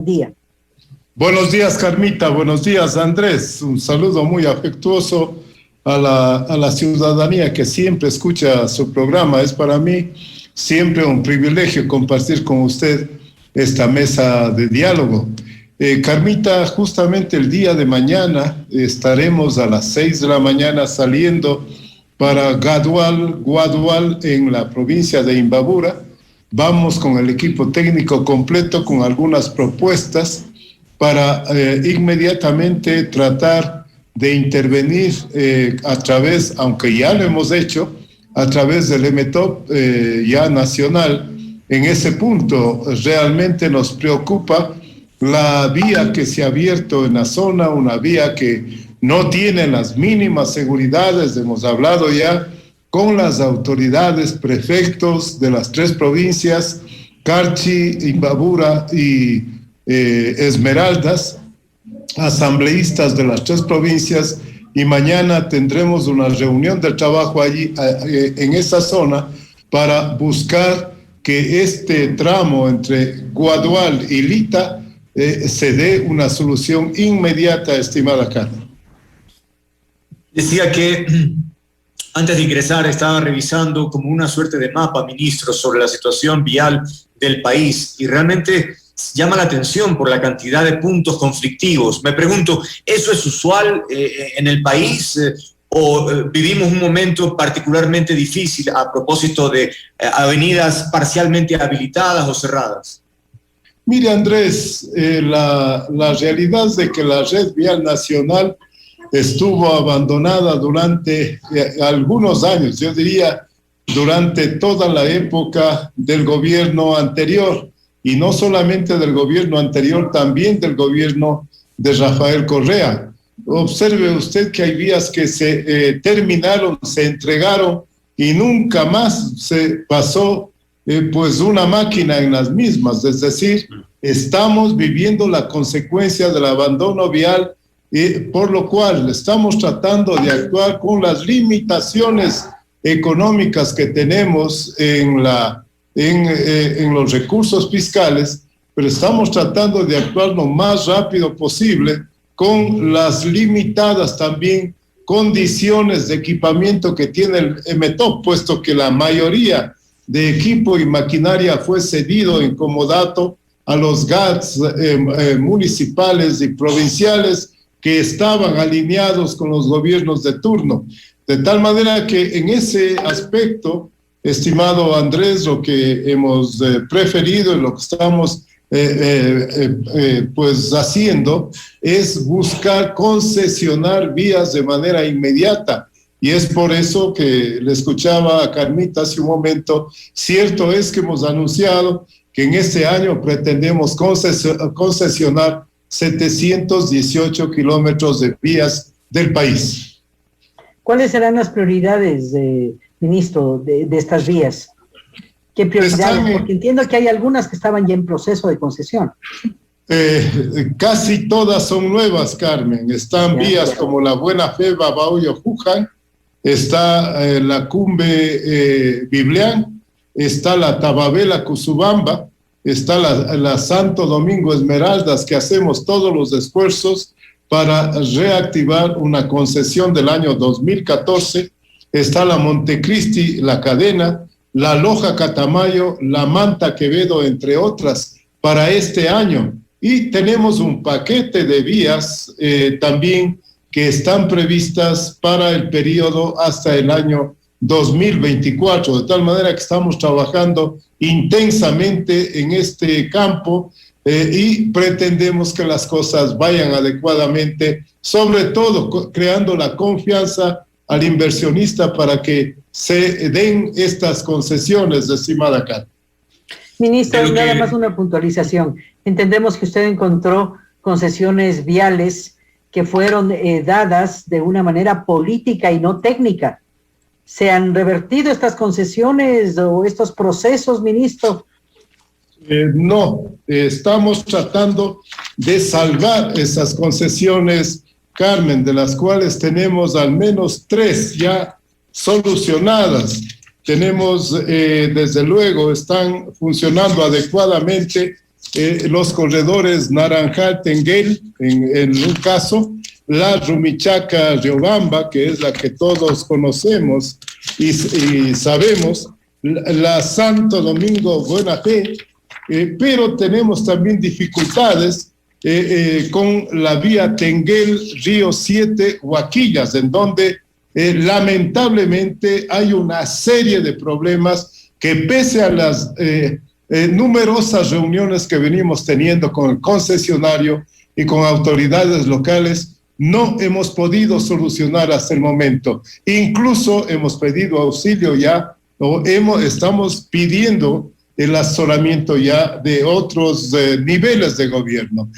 día. Buenos días, Carmita. Buenos días, Andrés. Un saludo muy afectuoso a la ciudadanía que siempre escucha su programa. Es para mí siempre un privilegio compartir con usted esta mesa de diálogo. Carmita, justamente el día de mañana estaremos a las 6 de la mañana saliendo para Guadual en la provincia de Imbabura. Vamos con el equipo técnico completo con algunas propuestas para inmediatamente tratar de intervenir a través, aunque ya lo hemos hecho, a través del EMETOP ya nacional. En ese punto realmente nos preocupa la vía que se ha abierto en la zona, una vía que no tiene las mínimas seguridades. Hemos hablado ya con las autoridades, prefectos de las 3 provincias, Carchi, Imbabura y Esmeraldas, asambleístas de las 3 provincias, y mañana tendremos una reunión de trabajo allí en esa zona para buscar que este tramo entre Guadual y Lita se dé una solución inmediata, estimada Carmen. Decía que antes de ingresar estaba revisando como una suerte de mapa, ministro, sobre la situación vial del país, y realmente llama la atención por la cantidad de puntos conflictivos. Me pregunto, ¿eso es usual en el país o vivimos un momento particularmente difícil a propósito de avenidas parcialmente habilitadas o cerradas? Mire, Andrés, la realidad es de que la red vial nacional estuvo abandonada durante algunos años, yo diría durante toda la época del gobierno anterior, y no solamente del gobierno anterior, también del gobierno de Rafael Correa. Observe usted que hay vías que se terminaron, se entregaron y nunca más se pasó pues una máquina en las mismas. Es decir, estamos viviendo la consecuencia del abandono vial, por lo cual estamos tratando de actuar con las limitaciones económicas que tenemos en los recursos fiscales, pero estamos tratando de actuar lo más rápido posible con las limitadas también condiciones de equipamiento que tiene el EMETOP, puesto que la mayoría de equipo y maquinaria fue cedido en comodato a los GATS municipales y provinciales que estaban alineados con los gobiernos de turno. De tal manera que en ese aspecto, estimado Andrés, lo que hemos preferido y lo que estamos pues haciendo es buscar concesionar vías de manera inmediata. Y es por eso que le escuchaba a Carmita hace un momento. Cierto es que hemos anunciado que en este año pretendemos concesionar 718 kilómetros de vías del país. ¿Cuáles serán las prioridades, ministro, de estas vías? ¿Qué prioridades? Porque entiendo que hay algunas que estaban ya en proceso de concesión. Casi todas son nuevas, Carmen. Están vías como la Buena Fe, Babahoyo-Juján, está la Cumbe Biblián, está la Tababela-Cusubamba, está la Santo Domingo Esmeraldas, que hacemos todos los esfuerzos para reactivar una concesión del año 2014, está la Montecristi, la Cadena, la Loja Catamayo, la Manta Quevedo, entre otras, para este año. Y tenemos un paquete de vías también que están previstas para el periodo hasta el año 2024, de tal manera que estamos trabajando intensamente en este campo y pretendemos que las cosas vayan adecuadamente, sobre todo creando la confianza al inversionista para que se den estas concesiones, estimada Carmen. Ministro, nada más una puntualización. Entendemos que usted encontró concesiones viales que fueron dadas de una manera política y no técnica. ¿Se han revertido estas concesiones o estos procesos, ministro? No, estamos tratando de salvar esas concesiones, Carmen, de las cuales tenemos al menos 3 ya solucionadas. Tenemos, desde luego, están funcionando adecuadamente los corredores Naranjal-Tenguel, en un caso, la Rumichaca-Riobamba, que es la que todos conocemos y sabemos, la Santo Domingo-Buena Fe, pero tenemos también dificultades con la vía Tenguel-Río 7, Huaquillas, en donde lamentablemente hay una serie de problemas que pese a las numerosas reuniones que venimos teniendo con el concesionario y con autoridades locales, no hemos podido solucionar hasta el momento. Incluso hemos pedido auxilio ya, estamos pidiendo el asesoramiento ya de otros niveles de gobierno.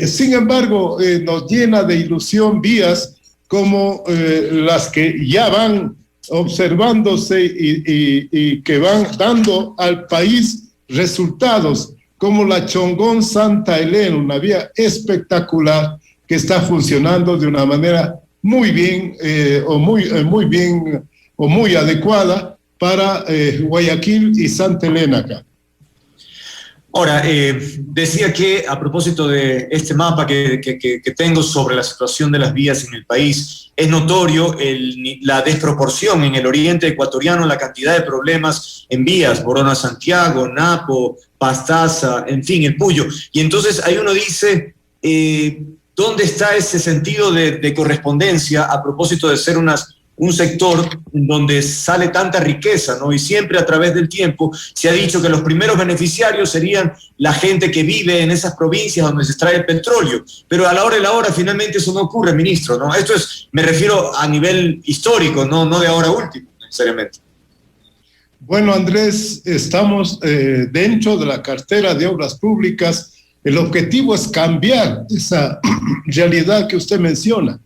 Sin embargo, nos llena de ilusión vías como las que ya van observándose y que van dando al país resultados, como la Chongón-Santa Elena, una vía espectacular que está funcionando de una manera muy bien o muy adecuada para Guayaquil y Santa Elena acá. Ahora, decía que a propósito de este mapa que tengo sobre la situación de las vías en el país, es notorio la desproporción en el oriente ecuatoriano, la cantidad de problemas en vías, Borona-Santiago, Napo, Pastaza, en fin, el Puyo. Y entonces ahí uno dice, ¿dónde está ese sentido de correspondencia a propósito de ser un sector donde sale tanta riqueza, ¿no? Y siempre a través del tiempo se ha dicho que los primeros beneficiarios serían la gente que vive en esas provincias donde se extrae el petróleo, pero a la hora de la hora finalmente eso no ocurre, ministro, ¿no? Esto me refiero a nivel histórico, no de ahora último, necesariamente. Bueno, Andrés, estamos dentro de la cartera de obras públicas. El objetivo es cambiar esa realidad que usted menciona.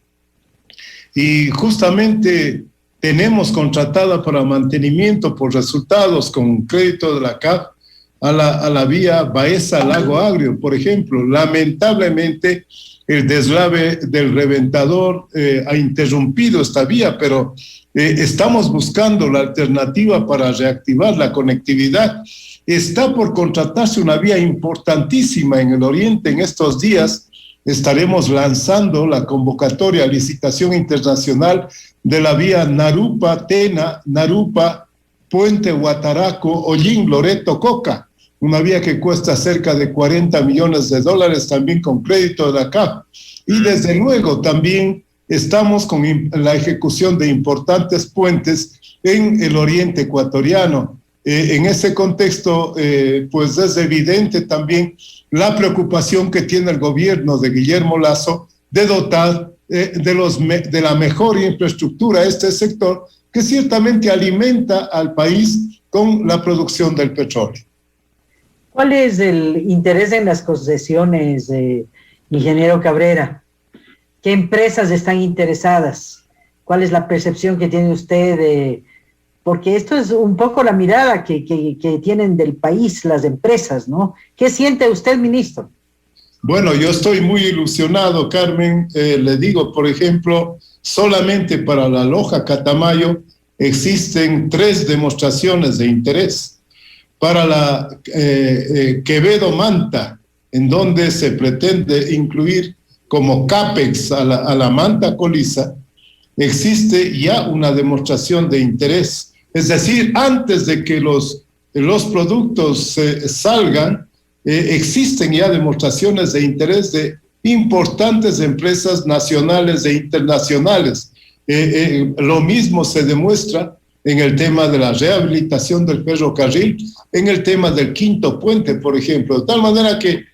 Y justamente tenemos contratada para mantenimiento por resultados con crédito de la CAF a la vía Baeza-Lago Agrio, por ejemplo. Lamentablemente el deslave del reventador ha interrumpido esta vía, pero estamos buscando la alternativa para reactivar la conectividad. Está por contratarse una vía importantísima en el oriente en estos días. Estaremos lanzando la convocatoria a licitación internacional de la vía Narupa-Tena, Narupa-Puente Huataraco, Hollín, Loreto, Coca, una vía que cuesta cerca de $40 millones, también con crédito de la CAF. Y desde luego también estamos con la ejecución de importantes puentes en el oriente ecuatoriano. En ese contexto, pues es evidente también la preocupación que tiene el gobierno de Guillermo Lasso de dotar de la mejor infraestructura a este sector que ciertamente alimenta al país con la producción del petróleo. ¿Cuál es el interés en las concesiones, ingeniero Cabrera? ¿Qué empresas están interesadas? ¿Cuál es la percepción que tiene usted de...? Porque esto es un poco la mirada que tienen del país las empresas, ¿no? ¿Qué siente usted, ministro? Bueno, yo estoy muy ilusionado, Carmen. Le digo, por ejemplo, solamente para la Loja Catamayo existen 3 demostraciones de interés. Para la Quevedo Manta, en donde se pretende incluir como CAPEX a la Manta Coliza, existe ya una demostración de interés. Es decir, antes de que los productos salgan, existen ya demostraciones de interés de importantes empresas nacionales e internacionales. Lo mismo se demuestra en el tema de la rehabilitación del ferrocarril, en el tema del quinto puente, por ejemplo. De tal manera que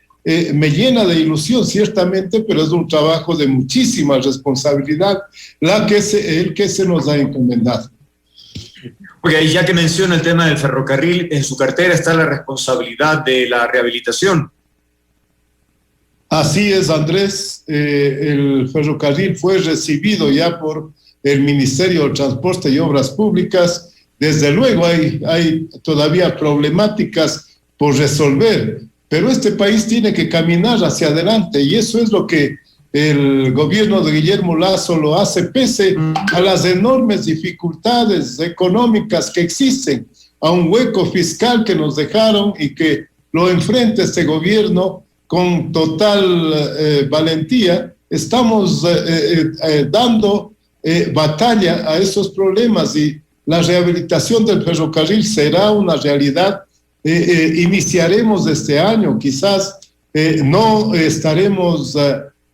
me llena de ilusión, ciertamente, pero es un trabajo de muchísima responsabilidad el que se nos ha encomendado. Porque ya que menciona el tema del ferrocarril, en su cartera está la responsabilidad de la rehabilitación. Así es, Andrés. El ferrocarril fue recibido ya por el Ministerio de Transporte y Obras Públicas. Desde luego hay todavía problemáticas por resolver, pero este país tiene que caminar hacia adelante y eso es lo que el gobierno de Guillermo Lasso lo hace pese a las enormes dificultades económicas que existen, a un hueco fiscal que nos dejaron y que lo enfrenta este gobierno con total valentía. Estamos dando batalla a estos problemas y la rehabilitación del ferrocarril será una realidad. Iniciaremos este año, quizás no estaremos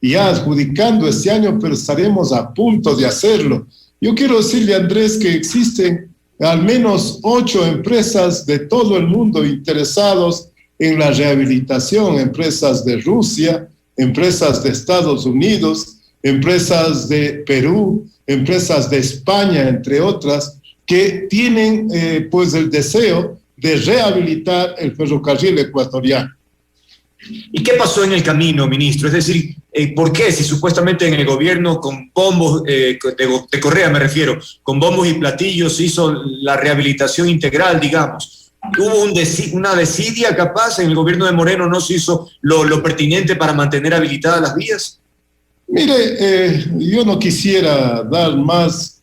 ya adjudicando este año, pero estaremos a punto de hacerlo. Yo quiero decirle, Andrés, que existen al menos 8 empresas de todo el mundo interesados en la rehabilitación, empresas de Rusia, empresas de Estados Unidos, empresas de Perú, empresas de España, entre otras, que tienen pues el deseo de rehabilitar el ferrocarril ecuatoriano. ¿Y qué pasó en el camino, ministro? Es decir, ¿por qué si supuestamente en el gobierno con bombos, de Correa me refiero, con bombos y platillos hizo la rehabilitación integral, digamos? ¿Hubo una desidia capaz en el gobierno de Moreno, no se hizo lo pertinente para mantener habilitadas las vías? Mire, yo no quisiera dar más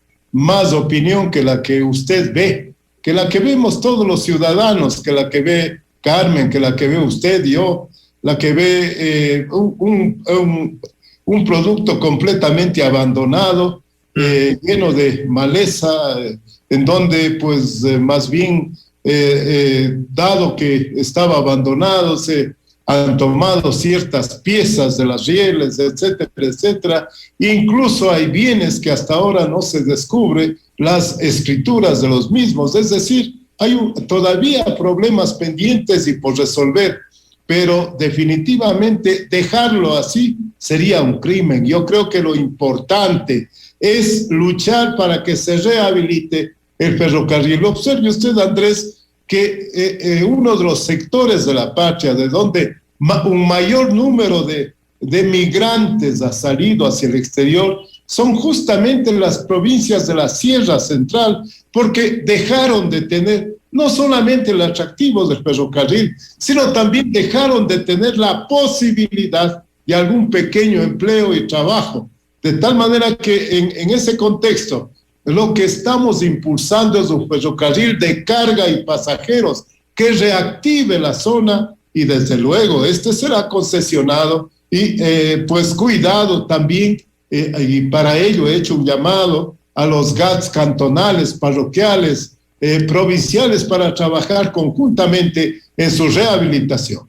opinión que la que usted ve, que la que vemos todos los ciudadanos, que la que ve Carmen, que la que ve usted, yo, la que ve un producto completamente abandonado, lleno de maleza, en donde pues más bien, dado que estaba abandonado, se han tomado ciertas piezas de las rieles, etcétera, etcétera. Incluso hay bienes que hasta ahora no se descubre las escrituras de los mismos, es decir, hay todavía problemas pendientes y por resolver, pero definitivamente dejarlo así sería un crimen. Yo creo que lo importante es luchar para que se rehabilite el ferrocarril. Observe usted, Andrés, que uno de los sectores de la patria de donde un mayor número de migrantes ha salido hacia el exterior son justamente las provincias de la Sierra Central, porque dejaron de tener no solamente el atractivo del ferrocarril, sino también dejaron de tener la posibilidad de algún pequeño empleo y trabajo. De tal manera que en ese contexto, lo que estamos impulsando es un ferrocarril de carga y pasajeros que reactive la zona y desde luego este será concesionado y pues cuidado también y para ello he hecho un llamado a los GATS cantonales, parroquiales, provinciales para trabajar conjuntamente en su rehabilitación.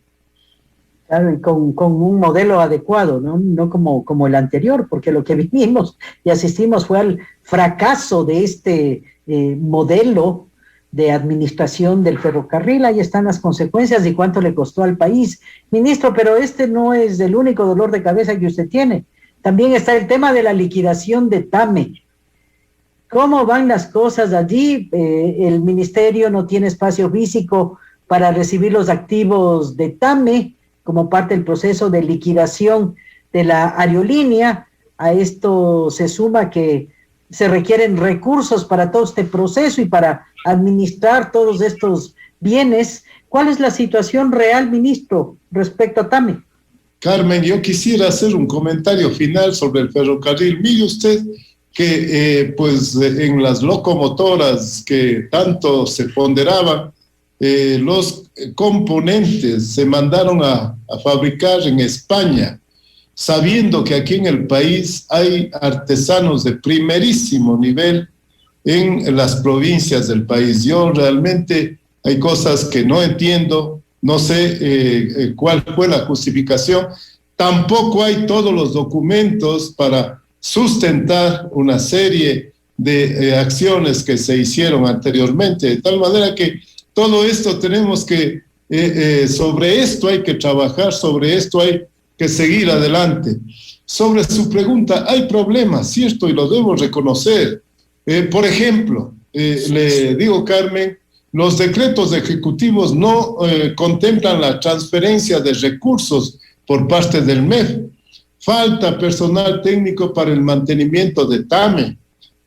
Claro, y con un modelo adecuado, no como el anterior, porque lo que vivimos y asistimos fue al fracaso de este modelo de administración del ferrocarril. Ahí están las consecuencias y cuánto le costó al país. Ministro, pero este no es el único dolor de cabeza que usted tiene. También está el tema de la liquidación de TAME. ¿Cómo van las cosas allí? El ministerio no tiene espacio físico para recibir los activos de TAME como parte del proceso de liquidación de la aerolínea. A esto se suma que se requieren recursos para todo este proceso y para administrar todos estos bienes. ¿Cuál es la situación real, ministro, respecto a TAME? Carmen, yo quisiera hacer un comentario final sobre el ferrocarril. Mire usted que pues en las locomotoras que tanto se ponderaban, los componentes se mandaron a fabricar en España, sabiendo que aquí en el país hay artesanos de primerísimo nivel en las provincias del país. Yo realmente hay cosas que no entiendo, no sé cuál fue la justificación, tampoco hay todos los documentos para sustentar una serie de acciones que se hicieron anteriormente, de tal manera que todo esto tenemos que, sobre esto hay que trabajar, sobre esto hay que seguir adelante. Sobre su pregunta, hay problemas, cierto, y lo debo reconocer. Por ejemplo, le digo, Carmen, los decretos ejecutivos no contemplan la transferencia de recursos por parte del MEF. Falta personal técnico para el mantenimiento de TAME.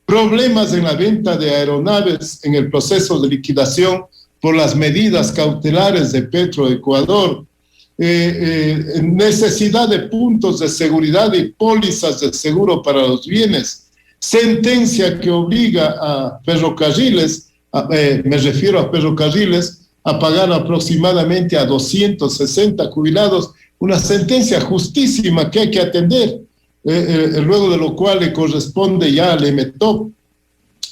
Problemas en la venta de aeronaves en el proceso de liquidación por las medidas cautelares de Petroecuador. Necesidad de puntos de seguridad y pólizas de seguro para los bienes. Sentencia que obliga a ferrocarriles, me refiero a ferrocarriles, a pagar aproximadamente a 260 jubilados, una sentencia justísima que hay que atender, luego de lo cual le corresponde ya al EMETOP.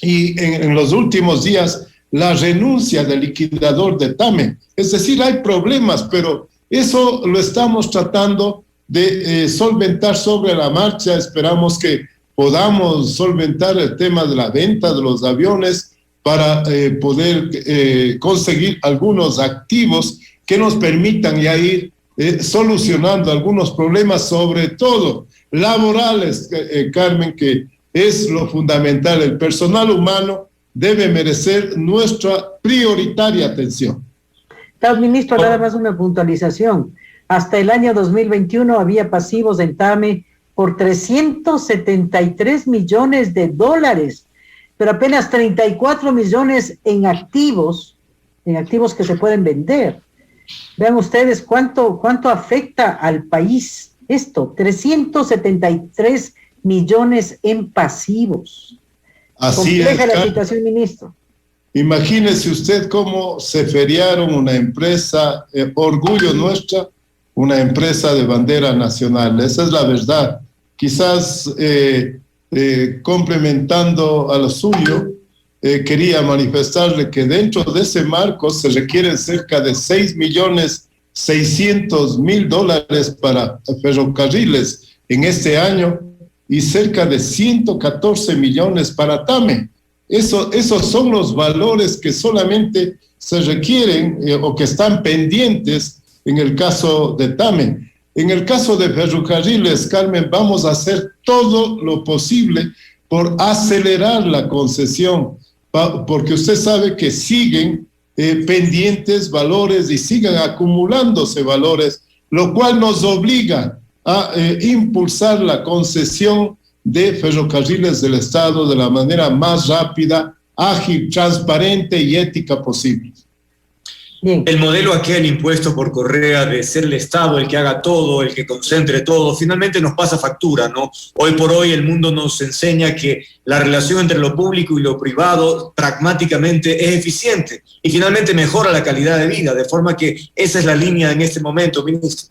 Y en los últimos días, la renuncia del liquidador de TAME. Es decir, hay problemas, pero eso lo estamos tratando de solventar sobre la marcha. Esperamos que podamos solventar el tema de la venta de los aviones para poder conseguir algunos activos que nos permitan ya ir solucionando algunos problemas, sobre todo laborales, Carmen, que es lo fundamental. El personal humano debe merecer nuestra prioritaria atención. Claro, ministro, nada más una puntualización. Hasta el año 2021 había pasivos en TAME por 373 millones de dólares, pero apenas 34 millones en activos que se pueden vender. Vean ustedes cuánto afecta al país esto, 373 millones en pasivos. Así compleja es, la situación, ministro. Imagínese usted cómo se feriaron una empresa, orgullo nuestra, una empresa de bandera nacional. Esa es la verdad. Quizás complementando a lo suyo, quería manifestarle que dentro de ese marco se requieren cerca de $6.600.000 para ferrocarriles en este año y cerca de 114 millones para TAME. Esos son los valores que solamente se requieren o que están pendientes en el caso de TAME. En el caso de ferrocarriles, Carmen, vamos a hacer todo lo posible por acelerar la concesión, porque usted sabe que siguen pendientes valores y siguen acumulándose valores, lo cual nos obliga a impulsar la concesión de ferrocarriles del Estado de la manera más rápida, ágil, transparente y ética posible. Bien. El modelo aquel impuesto por Correa de ser el Estado el que haga todo, el que concentre todo, finalmente nos pasa factura, ¿no? Hoy por hoy el mundo nos enseña que la relación entre lo público y lo privado pragmáticamente es eficiente y finalmente mejora la calidad de vida, de forma que esa es la línea en este momento, ministro.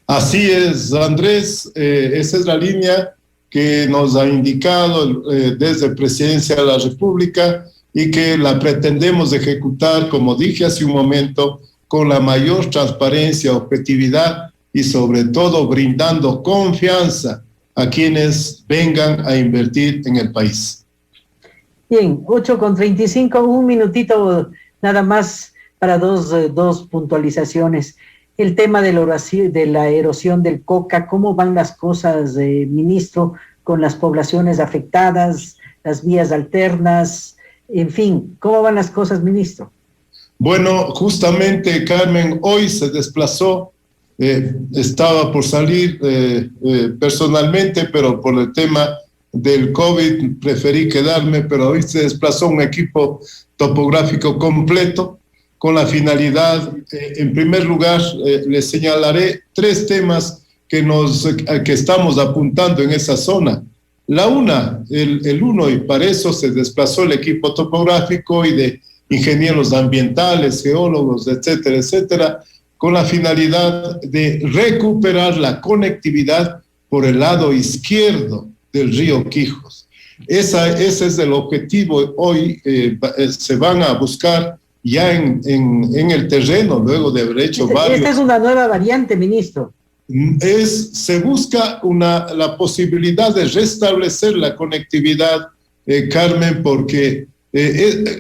Así es, Andrés, esa es la línea que nos ha indicado desde Presidencia de la República y que la pretendemos ejecutar, como dije hace un momento, con la mayor transparencia, objetividad y sobre todo brindando confianza a quienes vengan a invertir en el país. Bien, 8:35, un minutito nada más para dos puntualizaciones. El tema de la erosión del Coca, ¿cómo van las cosas, ministro, con las poblaciones afectadas, las vías alternas? En fin, ¿cómo van las cosas, ministro? Bueno, justamente, Carmen, hoy se desplazó, estaba por salir personalmente, pero por el tema del COVID preferí quedarme, pero hoy se desplazó un equipo topográfico completo con la finalidad, en primer lugar, les señalaré 3 temas que estamos apuntando en esa zona. El uno, y para eso se desplazó el equipo topográfico y de ingenieros ambientales, geólogos, etcétera, etcétera, con la finalidad de recuperar la conectividad por el lado izquierdo del río Quijos. Ese es el objetivo. Hoy se van a buscar ya en el terreno, luego de haber hecho varios. Esta es una nueva variante, ministro. Se busca la posibilidad de restablecer la conectividad, Carmen, porque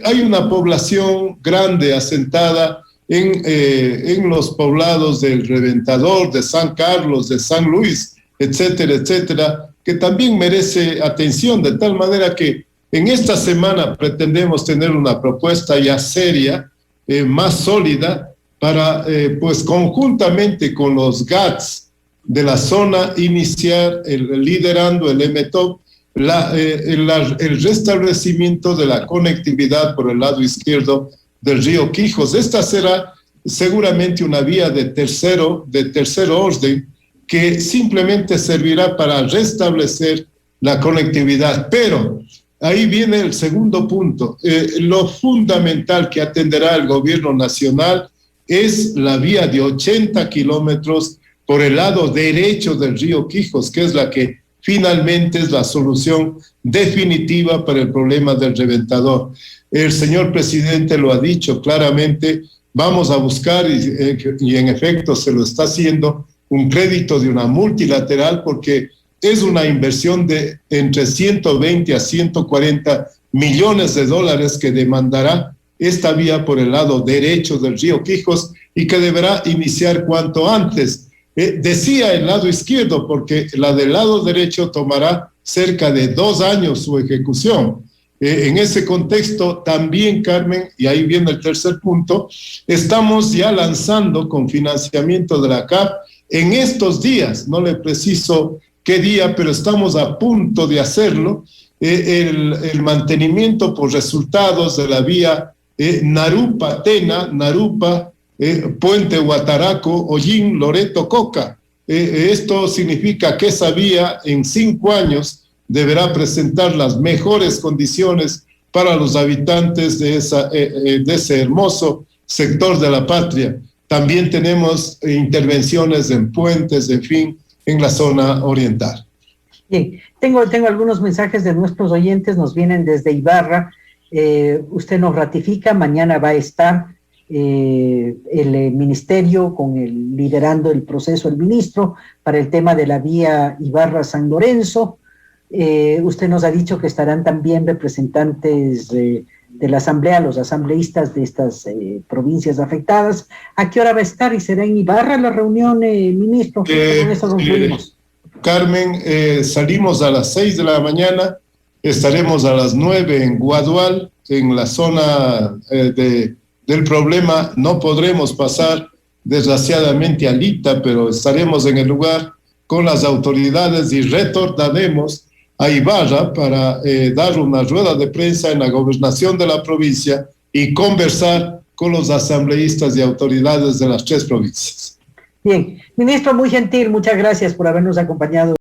hay una población grande asentada en los poblados del Reventador, de San Carlos, de San Luis, etcétera, etcétera, que también merece atención, de tal manera que en esta semana pretendemos tener una propuesta ya seria, más sólida, para, pues conjuntamente con los GATS de la zona, iniciar liderando el EMETOP, el restablecimiento de la conectividad por el lado izquierdo del río Quijos. Esta será seguramente una vía de tercero orden que simplemente servirá para restablecer la conectividad, pero ahí viene el segundo punto. Lo fundamental que atenderá el gobierno nacional es la vía de 80 kilómetros por el lado derecho del río Quijos, que es la que finalmente es la solución definitiva para el problema del reventador. El señor presidente lo ha dicho claramente, vamos a buscar, y en efecto se lo está haciendo, un crédito de una multilateral, porque es una inversión de entre 120 a 140 millones de dólares que demandará esta vía por el lado derecho del río Quijos y que deberá iniciar cuanto antes. Decía el lado izquierdo, porque la del lado derecho tomará cerca de 2 años su ejecución. En ese contexto también, Carmen, y ahí viene el tercer punto, estamos ya lanzando con financiamiento de la CAP en estos días, no le preciso qué día, pero estamos a punto de hacerlo, el mantenimiento por resultados de la vía Narupa-Tena, Narupa, Puente Huataraco, Hollín, Loreto, Coca. Esto significa que esa vía en 5 años deberá presentar las mejores condiciones para los habitantes de ese hermoso sector de la patria. También tenemos intervenciones en puentes, en fin, en la zona oriental. Bien, tengo algunos mensajes de nuestros oyentes, nos vienen desde Ibarra. Usted nos ratifica, mañana va a estar el ministerio liderando el proceso, el ministro, para el tema de la vía Ibarra-San Lorenzo. Usted nos ha dicho que estarán también representantes de la asamblea, los asambleístas de estas provincias afectadas. ¿A qué hora va a estar y será en Ibarra la reunión, ministro? Con eso concluimos. Carmen, salimos a las 6 de la mañana, estaremos a las 9 en Guadual, en la zona del problema. No podremos pasar desgraciadamente a Lita, pero estaremos en el lugar con las autoridades y retornaremos a Ibarra para dar una rueda de prensa en la gobernación de la provincia y conversar con los asambleístas y autoridades de las 3 provincias. Bien, ministro, muy gentil, muchas gracias por habernos acompañado.